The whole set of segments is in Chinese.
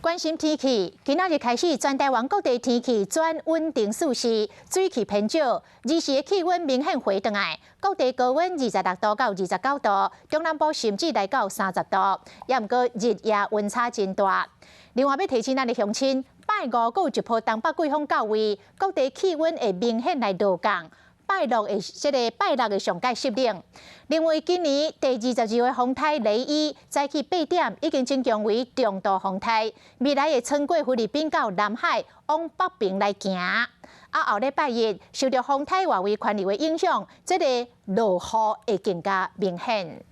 关心天气，今仔日开始，全台湾各地天气转稳定舒适，水汽偏少，日时的气温明显回转来，各地高温26度到29度，中南部甚至来到30度，也毋过日夜温差真大。另外，要提醒咱的乡亲，拜五还有一波东北季风到位，各地气温会明显来下降。拜六的上界湿冷。另外，今年第22个风台雷伊早起8点已经增强为中度风台，未来会穿过菲律宾到南海往北边来行。后礼拜日受到风台外围环流的影响，这个落雨会更加明显。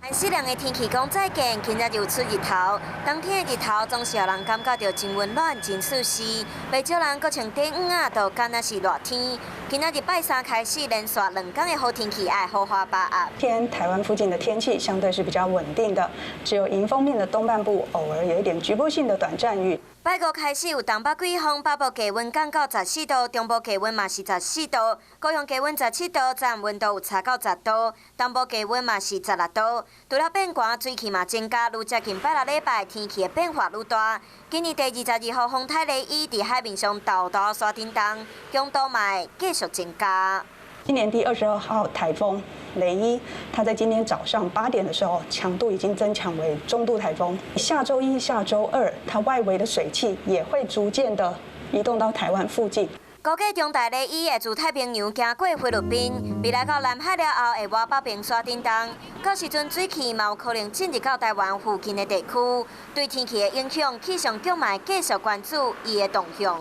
寒湿凉的天气讲再见，今日又出日头。当天的日头总是让人感觉到真温暖、真舒适。不少人搁穿短袄啊，都敢若是热天。今日拜三开始，连续2天的好天气，爱好花把握。天台湾附近的天气相对是比较稳定的，只有迎风面的东半部偶尔有一点局部性的短暂雨。拜五开始有东北季风，北部低温降到14度，中部低温嘛是14度，高雄低温17度，早晚温度有差到10度，东部低温嘛是16度。除了变寒，水汽嘛增加，愈接近拜六礼拜，天气的变化愈大。今年第22号风台雷伊伫海面上豆豆刷叮当，强度嘛会继续增加。今年第22号台风雷伊，它在今天早上8点的时候，强度已经增强为中度台风。下周1、下周2，它外围的水汽也会逐渐的移动到台湾附近。估计中大雷伊会自太平洋行过菲律宾，未来到南海了后会往北边刷叮当，到时阵水汽嘛有可能进入到台湾附近的地区。对天气的影响，气象局嘛会继续关注伊的动向。